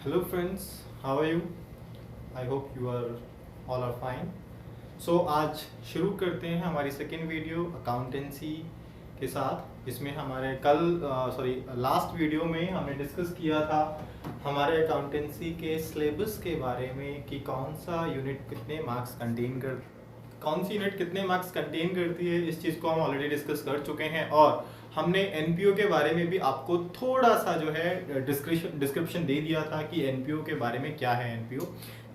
Hello friends, how are you? I hope you are all are fine. So आज शुरू करते हैं हमारी सेकेंड वीडियो अकाउंटेंसी के साथ। इसमें हमारे लास्ट वीडियो में हमने डिस्कस किया था हमारे अकाउंटेंसी के सिलेबस के बारे में कि कौन सी यूनिट कितने मार्क्स कंटेन करती है। इस चीज़ को हम ऑलरेडी डिस्कस कर चुके हैं और हमने एनपीओ के बारे में भी आपको थोड़ा सा जो है डिस्क्रिप्शन दे दिया था कि एनपीओ के बारे में क्या है एनपीओ,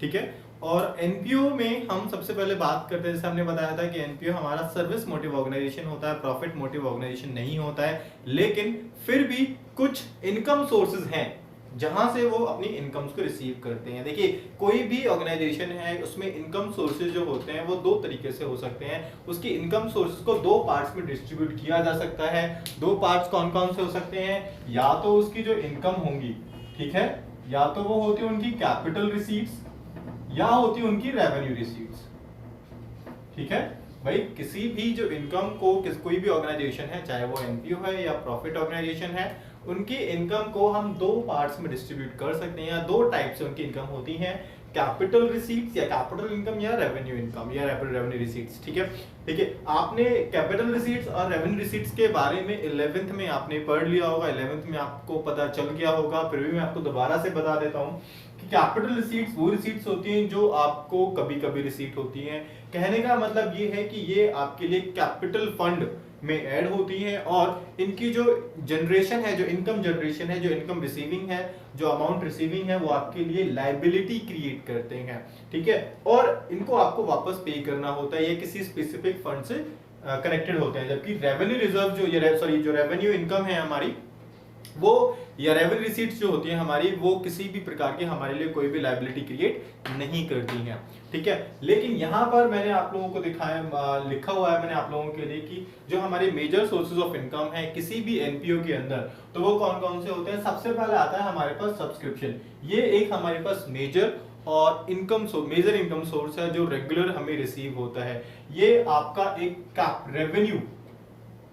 ठीक है। और एनपीओ में हम सबसे पहले बात करते हैं, जैसे हमने बताया था कि एनपीओ हमारा सर्विस मोटिव ऑर्गेनाइजेशन होता है, प्रॉफिट मोटिव ऑर्गेनाइजेशन नहीं होता है, लेकिन फिर भी कुछ इनकम सोर्सेज हैं जहां से वो अपनी इनकम्स को रिसीव करते हैं। देखिए, कोई भी ऑर्गेनाइजेशन है उसमें इनकम सोर्सेज जो होते हैं वो दो तरीके से हो सकते हैं। उसकी इनकम सोर्सेज को दो पार्ट्स में डिस्ट्रीब्यूट किया जा सकता है। दो पार्ट्स कौन कौन से हो सकते हैं? या तो उसकी जो इनकम होंगी, ठीक है, या तो वो होती है उनकी कैपिटल रिसीट्स या होती है उनकी रेवेन्यू रिसीट्स, ठीक है भाई। किसी भी जो इनकम को कोई भी ऑर्गेनाइजेशन है, चाहे वो एनपीओ है या प्रॉफिट ऑर्गेनाइजेशन है, उनकी इनकम को हम दो पार्ट्स में डिस्ट्रीब्यूट कर सकते हैं। या दो टाइप से उनकी इनकम होती है, कैपिटल रिसीट्स या कैपिटल इनकम या रेवेन्यू इनकम या रेवेन्यू रिसीट्स, ठीक है। देखिए, आपने कैपिटल रिसीट्स और रेवेन्यू रिसीट्स के बारे में 11th में आपने पढ़ लिया होगा, 11th में आपको पता चल गया होगा, फिर भी मैं आपको दोबारा से बता देता हूँ कि कैपिटल रिसीट्स वो रिसीट्स होती हैं जो आपको कभी कभी रिसीट होती हैं। कहने का मतलब ये है कि ये आपके लिए कैपिटल फंड में ऐड होती हैं और इनकी जो जनरेशन है, जो इनकम जनरेशन है, जो इनकम रिसीविंग है, जो अमाउंट रिसीविंग है, वो आपके लिए लायबिलिटी क्रिएट करते हैं, ठीक है। और इनको आपको वापस पे करना होता है, ये किसी स्पेसिफिक फंड से कनेक्टेड होते हैं। जबकि रेवेन्यू रिजर्व जो रेवेन्यू इनकम है हमारी, वो या रेवेन्यू रिसीट्स जो होती है हमारी, वो किसी भी प्रकार की हमारे लिए कोई भी लायबिलिटी क्रिएट नहीं करती हैं, ठीक है। लेकिन यहाँ पर मैंने आप लोगों को लिखा हुआ है मैंने आप लोगों के लिए कि जो हमारे मेजर सोर्सेज ऑफ इनकम है किसी भी एनपीओ के अंदर, तो वो कौन कौन से होते हैं। सबसे पहले आता है हमारे पास सब्सक्रिप्शन। ये एक हमारे पास मेजर इनकम सोर्स है जो रेगुलर हमें रिसीव होता है। ये आपका एक रेवेन्यू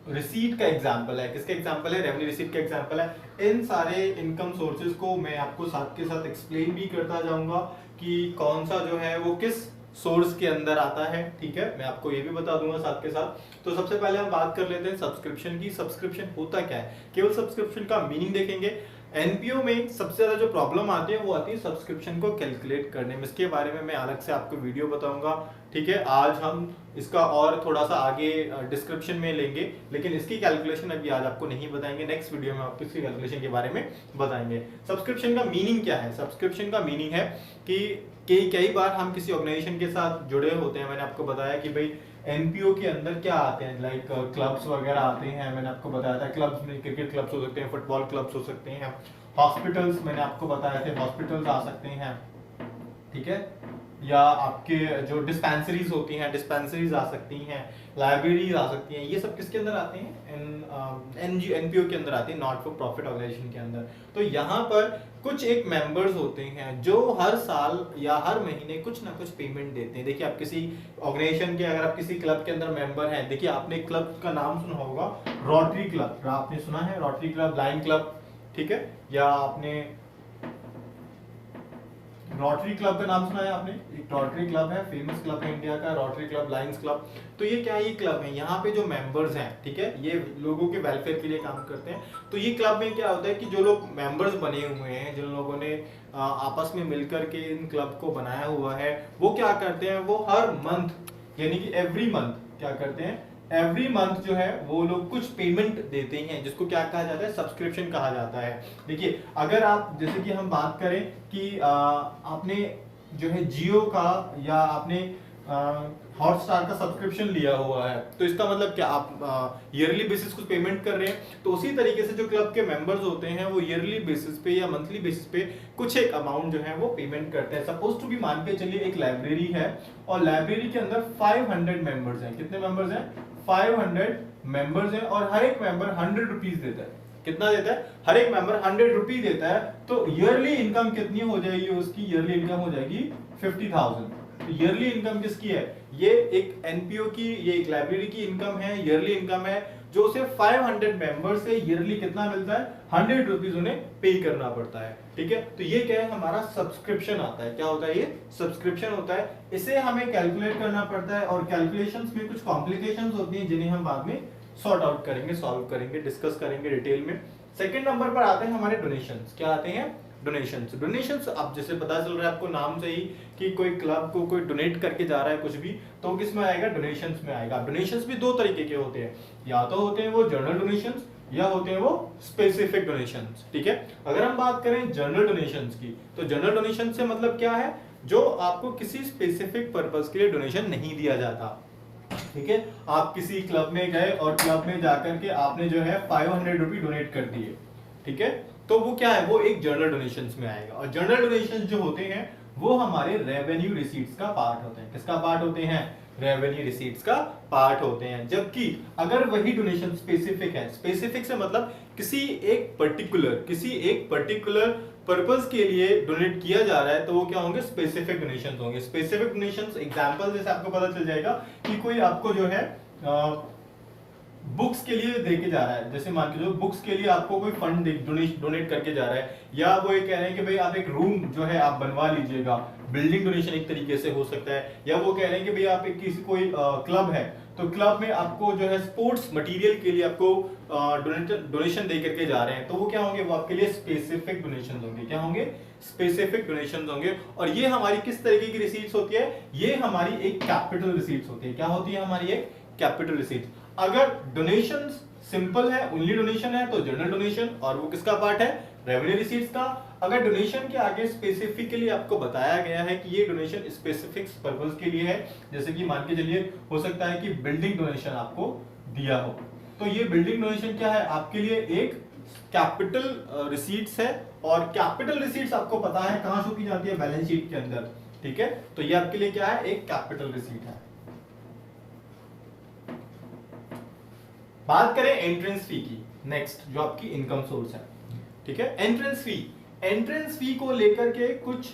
रिसीट का एग्जांपल है। किसका एग्जांपल है? रेवेन्यू रिसीट का एग्जांपल है। इन सारे इनकम सोर्सेज को मैं आपको साथ के साथ एक्सप्लेन भी करता जाऊंगा कि कौन सा जो है वो किस सोर्स के अंदर आता है, ठीक है। मैं आपको ये भी बता दूंगा साथ के साथ। तो सबसे पहले हम बात कर लेते हैं सब्सक्रिप्शन की। सब्सक्रिप्शन होता क्या है? केवल सब्सक्रिप्शन का मीनिंग देखेंगे। एनपीओ में सबसे ज्यादा जो प्रॉब्लम आती है वो आती है सब्सक्रिप्शन को कैलकुलेट करने में। इसके बारे में मैं अलग से आपको वीडियो बताऊंगा, ठीक है। आज हम इसका और थोड़ा सा आगे डिस्क्रिप्शन में लेंगे, लेकिन इसकी कैलकुलेशन अभी आज आपको नहीं बताएंगे। नेक्स्ट वीडियो में आपको इसकी कैलकुलेशन के बारे में बताएंगे। सब्सक्रिप्शन का मीनिंग क्या है? सब्सक्रिप्शन का मीनिंग है कि कई बार हम किसी ऑर्गेनाइजेशन के साथ जुड़े होते हैं। मैंने आपको बताया कि भाई एनपीओ के अंदर क्या आते हैं, लाइक क्लब्स वगैरह आते हैं। मैंने आपको बताया था क्लब्स में क्रिकेट क्लब्स हो सकते हैं, फुटबॉल क्लब्स हो सकते हैं, हॉस्पिटल्स मैंने आपको बताया थे, हॉस्पिटल्स आ सकते हैं, ठीक है। या आपके जो डिस्पेंसरीज होती हैं, डिस्पेंसरीज आ सकती हैं, लाइब्रेरीज आ सकती हैं। ये सब किसके अंदर आते हैं? एनपीओ के अंदर आते हैं, नॉट फॉर प्रॉफिट ऑर्गेनाइजेशन के अंदर। तो यहाँ पर कुछ एक मेंबर्स होते हैं जो हर साल या हर महीने कुछ ना कुछ पेमेंट देते हैं। देखिए, आप किसी ऑर्गेनाइजेशन के, अगर आप किसी क्लब के अंदर मेंबर हैं, देखिए आपने क्लब का नाम सुना होगा, रोटरी क्लब, आपने सुना है रोटरी क्लब, लायन क्लब, ठीक है। या आपने रोटरी क्लब का नाम सुना है आपने? एक रोटरी क्लब है, फेमस क्लब है इंडिया का, रोटरी क्लब, लायंस क्लब। तो ये क्या है? ये क्लब है, यहाँ पे जो मेंबर्स हैं, ठीक है, ये लोगों के वेलफेयर के लिए काम करते हैं। तो ये क्लब में क्या होता है कि जो लोग मेंबर्स बने हुए हैं, जिन लोगों ने आपस में मिलकर के इन क्लब को बनाया हुआ है, वो क्या करते हैं, वो हर मंथ यानी कि एवरी मंथ क्या करते हैं, एवरी मंथ जो है वो लोग कुछ पेमेंट देते हैं, जिसको क्या कहा जाता है? सब्सक्रिप्शन कहा जाता है। देखिए, अगर आप, जैसे कि हम बात करें कि आपने जो है जियो का या आपने हॉटस्टार का सब्सक्रिप्शन लिया हुआ है, तो इसका मतलब क्या? आप ईयरली बेसिस कुछ पेमेंट कर रहे हैं। तो उसी तरीके से जो क्लब के मेंबर्स होते हैं वो ईयरली बेसिस पे या मंथली बेसिस पे कुछ एक अमाउंट जो है वो पेमेंट करते हैं। सपोज टू बी, मान के चलिए एक लाइब्रेरी है और लाइब्रेरी के अंदर 500 मेंबर्स हैं। कितने मेंबर्स हैं? 500 मेंबर्स हैं और हर एक मेंबर 100 रुपीज देता है। कितना देता है? हर एक मेंबर 100 रुपीज देता है। तो ईयरली इनकम कितनी हो जाएगी उसकी? ईयरली इनकम हो जाएगी 50,000। ईयरली इनकम किसकी है? ये एक एनपीओ की, ये एक लाइब्रेरी की इनकम है, ईयरली इनकम है, जो उसे 500 मेंबर से ईयरली कितना मिलता है, 100 रुपीज उन्हें पे करना पड़ता है। ठीक है, तो ये क्या है, हमारा सब्सक्रिप्शन आता है। क्या होता है, ये सब्सक्रिप्शन होता है। इसे हमें कैलकुलेट करना पड़ता है और कैलकुलेशंस में कुछ कॉम्प्लिकेशंस होती हैं जिन्हें हम बाद में सॉर्ट आउट करेंगे, सॉल्व करेंगे, डिस्कस करेंगे डिटेल में। सेकंड नंबर पर आते हैं हमारे डोनेशंस। क्या आते हैं, डोनेशंस। डोनेशंस अब जैसे पता चल रहा है आपको नाम से ही कि कोई क्लब को कोई डोनेट करके जा रहा है कुछ भी, तो किस में आएगा, डोनेशंस में आएगा। डोनेशंस भी दो तरीके के होते हैं, या तो होते हैं वो जनरल डोनेशंस या होते हैं वो स्पेसिफिक डोनेशंस। ठीक है, अगर हम बात करें जनरल डोनेशंस की, तो जनरल डोनेशन से मतलब क्या है, जो आपको किसी स्पेसिफिक पर्पस के लिए डोनेशन नहीं दिया जाता। ठीक है, आप किसी क्लब में गए और क्लब में जाकर के आपने जो है 500 रुपए डोनेट कर दिए। ठीक है, तो वो क्या है, वो एक जनरल डोनेशंस में आएगा। और जनरल डोनेशंस जो होते हैं वो हमारे रेवेन्यू रिसीट्स का पार्ट होते हैं। किसका पार्ट होते हैं, रेवेन्यू रिसीट्स का पार्ट होते हैं। जबकि अगर वही डोनेशन स्पेसिफिक है, स्पेसिफिक से मतलब किसी एक पर्टिकुलर पर्पस के लिए डोनेट किया जा रहा है, तो वो क्या होंगे, स्पेसिफिक डोनेशंस होंगे। स्पेसिफिक डोनेशंस एग्जांपल जैसे आपको पता चल जाएगा कि कोई आपको जो है बुक्स के लिए देके जा रहा है, जैसे मान के जो बुक्स के लिए आपको कोई फंड डोनेट करके जा रहा है, या वो ये कह रहे हैं कि भाई आप एक रूम जो है आप बनवा लीजिएगा, बिल्डिंग डोनेशन एक तरीके से हो सकता है। या वो कह रहे हैं कि भाई आप एक किसी कोई क्लब है, तो क्लब में आपको जो है स्पोर्ट्स मटेरियल के लिए आपको डोनेशन दे करके जा रहे हैं, तो वो क्या होंगे, वो आपके लिए स्पेसिफिक डोनेशन होंगे। क्या होंगे, स्पेसिफिक डोनेशन होंगे। और ये हमारी किस तरीके की रिसीट्स होती है, ये हमारी एक कैपिटल रिसीट्स होती है। क्या होती है, हमारी एक कैपिटल रिसीट। अगर डोनेशन सिंपल है, ओनली डोनेशन है, तो जनरल डोनेशन, और वो किसका पार्ट है, रेवेन्यू रिसीट्स का। अगर डोनेशन के आगे स्पेसिफिकली आपको बताया गया है कि ये डोनेशन स्पेसिफिक पर्पस के लिए है, जैसे कि मान के चलिए हो सकता है कि बिल्डिंग डोनेशन आपको दिया हो, तो ये बिल्डिंग डोनेशन क्या है, आपके लिए एक कैपिटल रिसीट्स है। और कैपिटल रिसीट्स आपको पता है कहां शो की जाती है, बैलेंस शीट के अंदर। ठीक है, तो ये आपके लिए क्या है, एक कैपिटल रिसीट है। बात करें एंट्रेंस फी की, नेक्स्ट जो आपकी इनकम सोर्स है। ठीक है, एंट्रेंस फी को लेकर के कुछ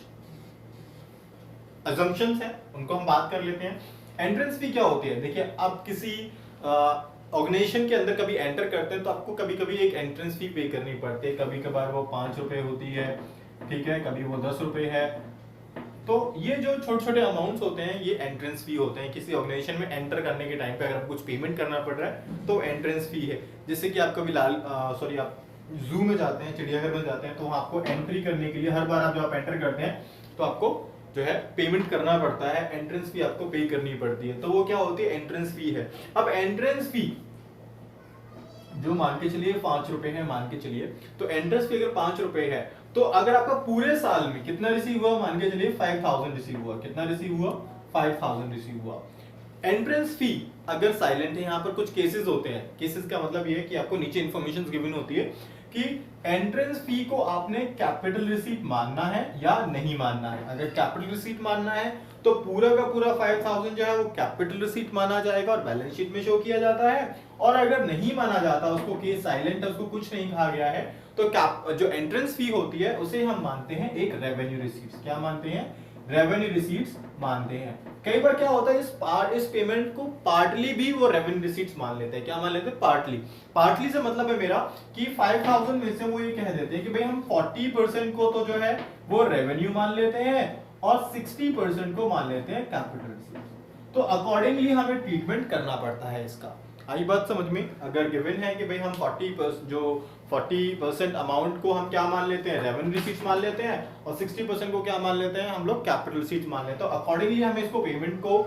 अजम्पशंस हैं, उनको हम बात कर लेते हैं। एंट्रेंस फी क्या होती है, देखिए आप किसी ऑर्गेनाइजेशन के अंदर कभी एंटर करते हैं तो आपको कभी कभी एक एंट्रेंस फी पे करनी पड़ती है। कभी कभार वो 5 रुपए होती है, ठीक है, कभी वो 10 रुपए है। तो ये जो छोटे छोटे अमाउंट्स होते हैं ये एंट्रेंस फी होते हैं। किसी ऑर्गेनाइजेशन में एंटर करने के टाइम पे अगर आपको कुछ पेमेंट करना पड़ रहा है तो एंट्रेंस फी है। जैसे कि आप कभी आप जू में जाते हैं, चिड़ियाघर में जाते हैं, तो आपको एंट्री करने के लिए हर बार आप जब आप एंटर करते हैं तो आपको जो है पेमेंट करना पड़ता है, एंट्रेंस फी आपको पे करनी पड़ती है, तो वो क्या होती है, एंट्रेंस फी है। अब एंट्रेंस फी जो मान के चलिए 5 रुपए है, मान के चलिए, तो एंट्रेंस फी अगर 5 रुपए है तो अगर आपका पूरे साल में कितना रिसीव हुआ, मान के चलिए 5000 रिसीव हुआ, कितना रिसीव हुआ, 5000 रिसीव हुआ। एंट्रेंस फी अगर साइलेंट है, यहाँ पर कुछ केसेस होते हैं, केसेस का मतलब ये है कि आपको नीचे इंफॉर्मेशन गिवन होती है कि एंट्रेंस फी को आपने कैपिटल रिसीट मानना है या नहीं मानना है। अगर कैपिटल रिसीट मानना है तो पूरा का पूरा 5000 जो है वो कैपिटल रिसीट माना जाएगा और बैलेंस शीट में शो किया जाता है। और अगर नहीं माना जाता, उसको केस साइलेंट है, उसको कुछ नहीं कहा गया है, तो जो एंट्रेंस फी होती है उसे हम मानते हैं एक रेवेन्यू रिसीट्स। क्या मानते हैं, रेवेन्यू रिसीट्स मानते हैं। कई बार क्या होता है, इस पेमेंट को पार्टली भी वो रेवेन्यू रिसीट्स मान लेते हैं। क्या मान लेते हैं, पार्टली से मतलब है मेरा कि 5000 में से वो ये कह देते हैं कि भाई हम 40% को तो जो है वो रेवेन्यू मान लेते हैं और 60% को मान लेते हैं कैपिटल रिसीट्स। तो अकॉर्डिंगली हमें ट्रीटमेंट करना पड़ता है इसका। आई बात समझ में, अगर गिवन है कि भाई हम 40% अमाउंट को हम क्या मान लेते हैं, रेवेन्यू रिसीट्स मान लेते हैं, और 60% को क्या मान लेते हैं, हम लोग कैपिटल रिसीट्स मान लेते हैं। तो अकॉर्डिंगली हमें इसको पेमेंट को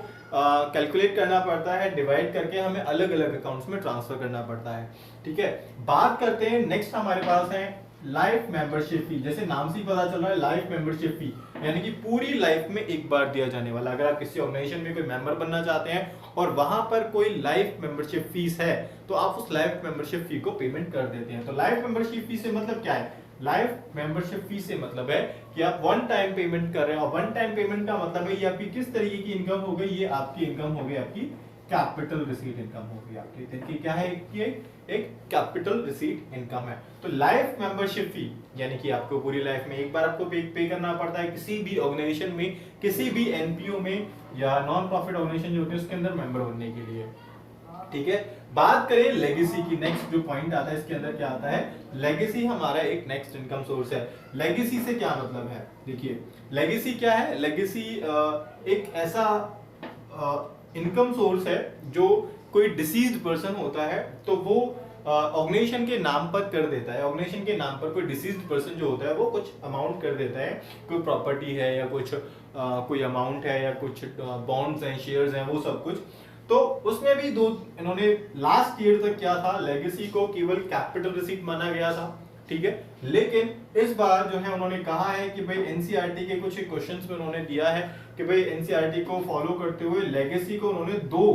कैलकुलेट करना पड़ता है, डिवाइड करके हमें अलग अलग अकाउंट्स में ट्रांसफर करना पड़ता है। ठीक है, बात करते हैं नेक्स्ट हमारे पास है लाइफ मेंबरशिप फी। जैसे नाम से ही पता चल रहा है, लाइफ मेंबरशिप फी यानी कि पूरी लाइफ में एक बार दिया जाने वाला। अगर आप किसी ऑर्गेनाइजेशन में कोई मेंबर बनना चाहते हैं और वहां पर कोई लाइफ मेंबरशिप फीस है तो आप उस लाइफ मेंबरशिप फी को पेमेंट कर देते हैं। तो लाइफ मेंबरशिप फी से मतलब क्या है, लाइफ मेंबरशिप फी से मतलब है कि आप वन टाइम पेमेंट कर रहे हैं, और वन टाइम पेमेंट का मतलब है ये आपकी किस तरीके की इनकम हो गई, ये आपकी इनकम हो गई, आपकी कैपिटल रिसीट इनकम हो गई आपकी। देखिए क्या है कि एक कैपिटल रिसीट इनकम है। तो लाइफ मेंबरशिप फी यानी कि आपको पूरी लाइफ में एक बार आपको पे करना पड़ता है किसी भी ऑर्गेनाइजेशन में, किसी भी एनपीओ में या नॉन प्रॉफिट ऑर्गेनाइजेशन जो होती है उसके अंदर मेंबर बनने के लिए। ठीक है। बात करें लेगेसी की, नेक्स्ट जो पॉइंट आता है इसके अंदर क्या आता है, लेगेसी हमारा एक नेक्स्ट इनकम सोर्स है। लेगेसी से क्या मतलब है, देखिए लेगेसी क्या है, लेगेसी एक ऐसा इनकम सोर्स है जो कोई डिसीज्ड पर्सन होता है तो वो ऑर्गेनाइजेशन के नाम पर कर देता है, ऑर्गेनाइजेशन के नाम पर कोई डिसीज्ड पर्सन जो होता है वो कुछ अमाउंट कर देता है, कोई प्रॉपर्टी है या कुछ कोई अमाउंट है या कुछ बॉन्ड्स हैं, शेयर्स हैं, वो सब कुछ। तो उसमें भी दो इन्होंने लास्ट ईयर तक क्या था, लेगेसी को केवल कैपिटल रिसीट माना गया था, ठीक है। लेकिन इस बार जो है उन्होंने कहा है कि भाई एनसीईआरटी के कुछ क्वेश्चंस में उन्होंने दिया है कि भाई एनसीईआरटी को फॉलो करते हुए लेगेसी को उन्होंने दो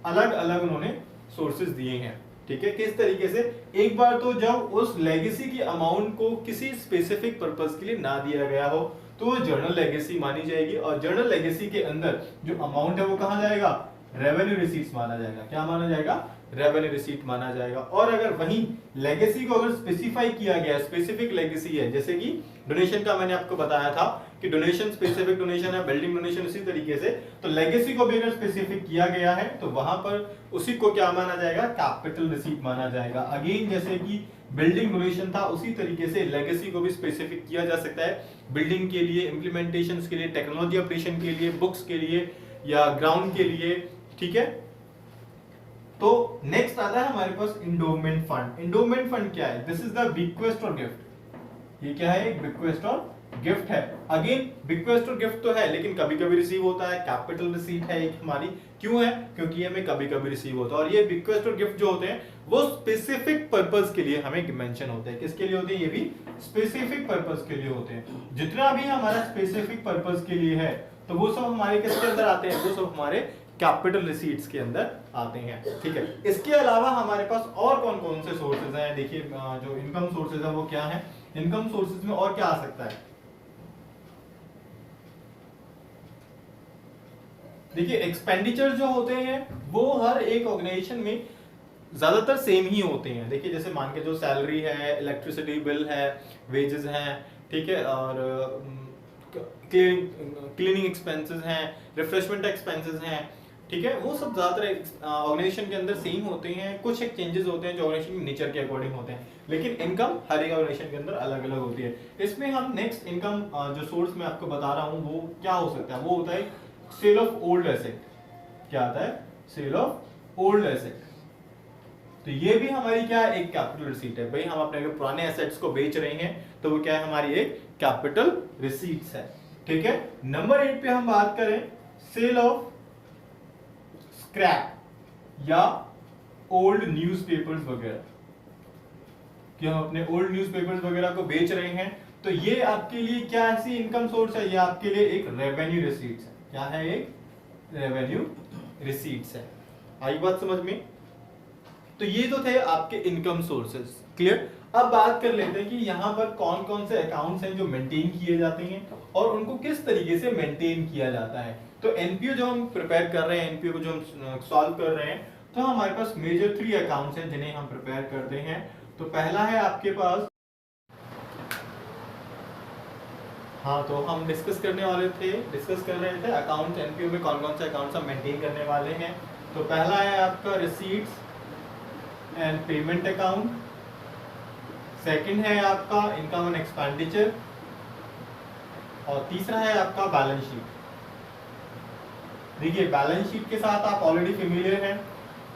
अलग अलग उन्होंने सोर्सेज दिए हैं, ठीक है। किस तरीके से, एक बार तो जब उस लेगेसी की अमाउंट को किसी स्पेसिफिक पर्पस के लिए ना दिया गया हो तो वो जर्नल लेगेसी मानी जाएगी, और जर्नल लेगेसी के अंदर जो अमाउंट है वो कहां जाएगा, रेवेन्यू रिसीट्स माना जाएगा। क्या माना जाएगा, रेवेन्यू रिसीट माना जाएगा। और अगर वहीं लेगेसी को अगर स्पेसिफाई किया गया, स्पेसिफिक लेगेसी है, जैसे कि डोनेशन का मैंने आपको बताया था कि डोनेशन स्पेसिफिक डोनेशन है, बिल्डिंग डोनेशन, उसी तरीके से तो लेगेसी को भी अगर स्पेसिफिक किया गया है तो वहां पर उसी को क्या माना जाएगा, कैपिटल रिसीट माना जाएगा। अगेन जैसे कि बिल्डिंग डोनेशन था उसी तरीके से लेगेसी को भी स्पेसिफिक किया जा सकता है, बिल्डिंग के लिए, इंप्लीमेंटेशंस के लिए, टेक्नोलॉजी अपडेशन के लिए, बुक्स के लिए या ग्राउंड के लिए, ठीक है। तो नेक्स्ट आता है हमारे पास इंडोमेंट फंड। इंडोमेंट फंड क्या है, दिस इज द बिक्वेस्ट और गिफ्ट। ये क्या है, एक बिक्वेस्ट और गिफ्ट है। अगेन बिक्वेस्ट और गिफ्ट तो है लेकिन कभी कभी रिसीव होता है, कैपिटल रिसीट है एक हमारी, क्यों है, क्योंकि हमें कभी कभी रिसीव होता है। और ये बिक्वेस्ट और गिफ्ट जो होते हैं वो स्पेसिफिक पर्पस के लिए हमें मेंशन होते हैं। किसके लिए होते हैं, ये भी स्पेसिफिक पर्पस के लिए होते हैं। जितना भी हमारा स्पेसिफिक पर्पस के लिए है तो वो सब हमारे किसके अंदर आते हैं, वो सब हमारे कैपिटल रिसीट्स के अंदर आते हैं, ठीक है। इसके अलावा हमारे पास और कौन कौन से सोर्सेज हैं, देखिए जो इनकम सोर्सेज है वो क्या है, इनकम सोर्सेज में और क्या आ सकता है। देखिए एक्सपेंडिचर जो होते हैं वो हर एक ऑर्गेनाइजेशन में ज्यादातर सेम ही होते हैं। देखिए जैसे मान के जो सैलरी है, इलेक्ट्रिसिटी बिल है, वेजेस हैं, ठीक है, और क्लीनिंग एक्सपेंसेस हैं, रिफ्रेशमेंट एक्सपेंसेस हैं, ठीक है, वो सब ज्यादातर ऑर्गेनाइजेशन के अंदर सेम होते हैं। कुछ एक चेंजेस होते हैं जो ऑर्गेनाइजेशन के नेचर के अकॉर्डिंग होते हैं, लेकिन इनकम हर एक ऑर्गेनाइजेशन के अंदर अलग अलग होती है। इसमें हम नेक्स्ट इनकम जो सोर्स मैं आपको बता रहा हूँ वो क्या हो सकता है, वो होता है सेल ऑफ ओल्ड एसेट। क्या आता है, सेल ऑफ ओल्ड एसेट। तो ये भी हमारी क्या है, एक कैपिटल रिसीट है। भाई हम अपने पुराने एसेट्स को बेच रहे हैं तो वो क्या है, हमारी एक कैपिटल रिसीट्स है, ठीक है। नंबर 8 पे हम बात करें सेल ऑफ स्क्रैप या ओल्ड न्यूज़पेपर्स वगैरह, कि हम अपने ओल्ड न्यूज़पेपर्स वगैरह को बेच रहे हैं तो ये आपके लिए क्या ऐसी इनकम सोर्स है, ये आपके लिए एक रेवेन्यू रिसीट्स है। क्या है, एक रेवेन्यू रिसीट्स है। आई बात समझ में। तो ये तो थे आपके इनकम सोर्सेज, क्लियर। अब बात कर लेते हैं कि यहाँ पर कौन कौन से अकाउंट्स हैं जो मेंटेन किए जाते हैं और उनको किस तरीके से मेंटेन किया जाता है। तो एनपीओ जो हम प्रिपेयर कर रहे हैं, एनपीओ को जो हम सॉल्व कर रहे हैं, तो हमारे पास मेजर 3 अकाउंट्स हैं जिन्हें हम प्रिपेयर करते हैं। तो पहला है आपके पास, हाँ तो हम डिस्कस कर रहे थे अकाउंट्स, एनपीओ में कौन कौन से अकाउंट्स हम मेंटेन करने वाले हैं। तो पहला है आपका receipts and payment account, second है आपका इनकम एंड एक्सपेंडिचर, और तीसरा है आपका बैलेंस शीट। देखिए बैलेंस शीट के साथ आप ऑलरेडी फेमिलियर हैं,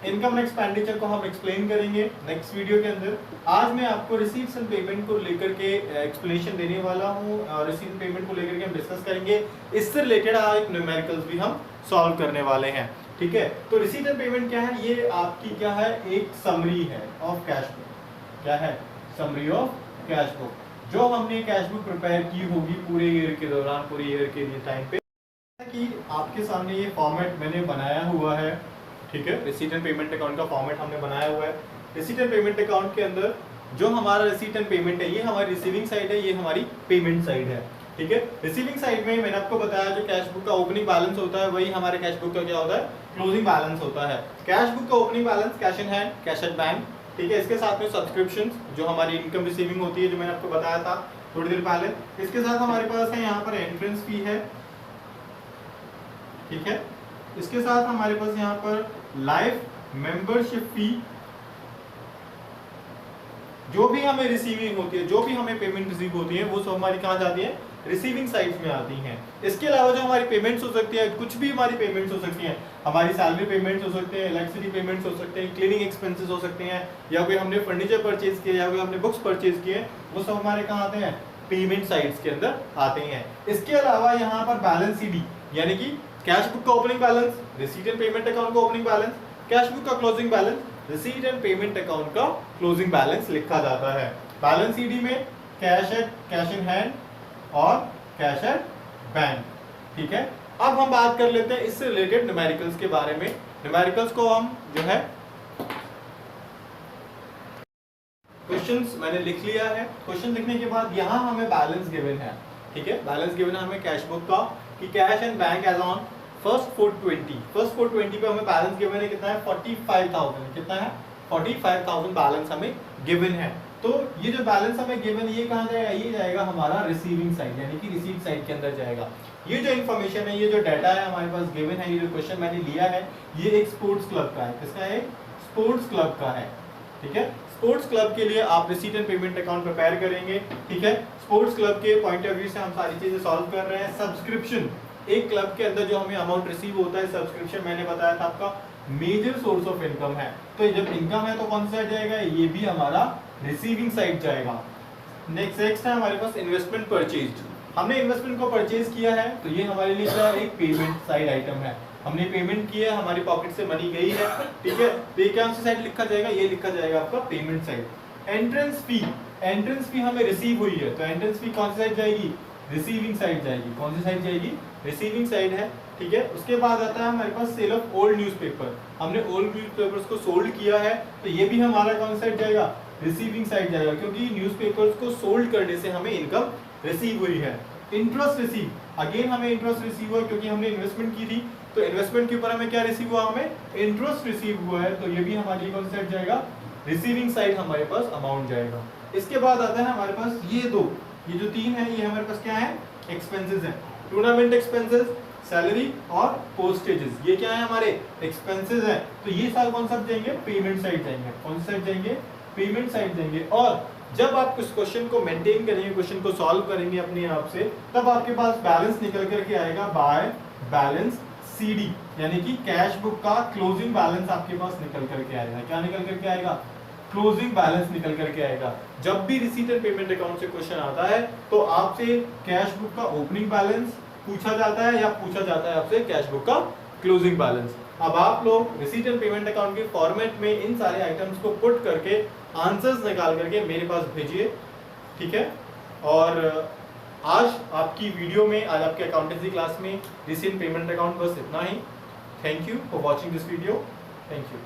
इनकम एंड एक्सपेंडिचर को हम एक्सप्लेन करेंगे नेक्स्ट वीडियो के अंदर। आज मैं आपको रिसीट्स एंड पेमेंट को लेकर के एक्सप्लेनेशन देने वाला हूँ, और रिसीट एंड पेमेंट को लेकर के हम डिस्कस करेंगे। इससे रिलेटेड एक न्यूमेरिकल्स भी हम सॉल्व करने वाले हैं, ठीक है। तो रिसीट एंड पेमेंट क्या है, ये आपकी क्या है, एक समरी है ऑफ कैश बुक। क्या है, समरी ऑफ कैश बुक, जो हमने कैश बुक प्रिपेयर की होगी पूरे ईयर के दौरान, पूरे ईयर के लिए टाइम पे, कि आपके सामने ये फॉर्मेट मैंने बनाया हुआ है, ठीक है। रिसीट एंड पेमेंट अकाउंट का फॉर्मेट हमने बनाया हुआ है। रिसीट एंड पेमेंट अकाउंट के अंदर जो हमारा रिसीट एंड पेमेंट है, ये हमारी रिसीविंग साइड है, ये हमारी पेमेंट साइड है, ठीक है। रिसीविंग साइड में मैंने आपको बताया जो कैश बुक का ओपनिंग बैलेंस होता है वही हमारे कैश बुक का क्या होता है, क्लोजिंग बैलेंस होता है। कैश बुक का opening balance cash in hand, cash at bank, ठीक है। इसके साथ में सब्सक्रिप्शंस जो हमारी इनकम रिसीविंग होती है, जो मैंने आपको बताया था थोड़ी देर पहले। इसके साथ हमारे पास है यहाँ पर एंट्रेंस फी है, ठीक है। इसके साथ हमारे पास यहाँ पर लाइफ मेंबरशिप फी जो भी हमें रिसीविंग होती है, जो भी हमें पेमेंट रिसीव होती है, वो सब हमारी कहाँ जाती है, रिसीविंग साइड्स में आती हैं। इसके अलावा जो हमारी पेमेंट्स हो सकती है, कुछ भी हमारी पेमेंट्स हो सकती हैं, हमारी सैलरी पेमेंट्स हो सकते हैं, इलेक्ट्रिसिटी पेमेंट्स हो सकते हैं, क्लीनिंग एक्सपेंसेस हो सकते हैं, या कोई हमने फर्नीचर परचेज किया, या कोई हमने बुक्स परचेज किए, वो सब हमारे कहाँ आते हैं, पेमेंट साइड्स के अंदर आते हैं। इसके अलावा यहाँ पर बैलेंस सीडी यानी कि कैश बुक का opening balance, receipt and payment account का ओपनिंग बैलेंस, कैश बुक का closing balance, receipt and payment account का क्लोजिंग बैलेंस लिखा जाता है। बैलेंस सीडी में कैश इन हैंड और कैश एट बैंक। ठीक है, अब हम बात कर लेते हैं इससे रिलेटेड न्यूमेरिकल्स के बारे में। न्यूमेरिकल्स को हम जो है क्वेश्चंस मैंने लिख लिया है। क्वेश्चन लिखने के बाद यहाँ हमें बैलेंस गिवन है। ठीक है, बैलेंस गिवन है हमें कैश बुक का कि cash and bank as on first 420 पे हमें बैलेंस गिवन है कितना है, 45,000। कितना है, 45,000 बैलेंस हमें गिवन है। तो ये जो बैलेंस हमें गिवन है ये कहाँ जाएगा, ये जाएगा हमारा रिसीविंग साइड यानी कि रिसीट साइड के अंदर जाएगा। ये जो इन्फॉर्मेशन है, ये जो डाटा है हमारे पास गिवन है, ये जो क्वेश्चन मैंने लिया है, ये एक स्पोर्ट्स क्लब का है। किसका है, स्पोर्ट्स क्लब का है। ठीक है, स्पोर्ट्स क्लब के लिए आप receipt and payment account prepare करेंगे। ठीक है, स्पोर्ट्स क्लब के पॉइंट ऑफ व्यू से हम सारी चीजें सॉल्व कर रहे हैं। सब्सक्रिप्शन, एक क्लब के अंदर जो हमें अमाउंट रिसीव होता है, सब्सक्रिप्शन मैंने बताया था आपका मेजर सोर्स ऑफ इनकम है। तो जब इनकम है तो कौन सा जाएगा, ये भी हमारा रिसीविंग साइड जाएगा। नेक्स्ट है हमारे पास इन्वेस्टमेंट परचेज। हमने इन्वेस्टमेंट को परचेज किया है तो ये हमारे लिए क्या है, एक पेमेंट साइड आइटम है। हमने पेमेंट किया है, हमारी पॉकेट से मनी गई है। ठीक है, तो ये कौन सी साइड लिखा जाएगा, ये लिखा जाएगा आपका पेमेंट साइड। एंट्रेंस फी हमें रिसीव हुई है, तो एंट्रेंस फी कौन सी साइड जाएगी, रिसीविंग साइड जाएगी। कौन सी साइड जाएगी, रिसीविंग साइड है। ठीक है, उसके बाद आता है हमारे पास सेल ऑफ ओल्ड न्यूज़पेपर। हमने ओल्ड न्यूज़पेपर्स को सोल्ड किया है, तो ये भी हमारा कौन सी साइड जाएगा, रिसीविंग साइड जाएगा, क्योंकि न्यूज़पेपर्स को सोल्ड करने से हमें इनकम रिसीव हुई है। इंटरेस्ट रिसीव, अगेन हमें इंटरेस्ट रिसीव हुआ क्योंकि हमने इन्वेस्टमेंट की थी, तो इन्वेस्टमेंट के ऊपर हमें क्या रिसीव हुआ, हमें इंटरेस्ट रिसीव हुआ है, तो ये भी हमारी कौन सी साइड जाएगा, रिसीविंग साइड हमारे पास अमाउंट जाएगा। इसके बाद आता है हमारे पास ये जो तीन है, ये हमारे पास क्या है, एक्सपेंसेस है। टूर्नामेंट एक्सपेंसेस, सैलरी और पोस्टेजेस, ये क्या है, हमारे एक्सपेंसेस है। तो ये साल कौन सा जाएंगे, पेमेंट साइड जाएंगे। कौन सी साइड जाएंगे, पेमेंट साइड जाएंगे। और जब आप इस क्वेश्चन को मेंटेन करेंगे, क्वेश्चन को सॉल्व करेंगे अपने आप से, तब आपके पास बैलेंस निकल करके आएगा बाय बैलेंस सीडी, यानी कि कैश बुक का क्लोजिंग बैलेंस आपके पास निकल करके आएगा। क्या निकल करके आएगा, क्लोजिंग बैलेंस निकल करके आएगा। जब भी रिसीट एंड पेमेंट अकाउंट से क्वेश्चन आता है तो आपसे कैश बुक का ओपनिंग बैलेंस पूछा जाता है, या पूछा जाता है आपसे कैश बुक का क्लोजिंग बैलेंस। अब आप लोग रिसीट एंड पेमेंट अकाउंट के फॉर्मेट में इन सारे आइटम्स को पुट करके आंसर्स निकाल करके मेरे पास भेजिए। ठीक है, और आज आपकी वीडियो में, आज आपके अकाउंटेंसी क्लास में रिसीट पेमेंट अकाउंट बस इतना ही। Thank you for watching this video. Thank you.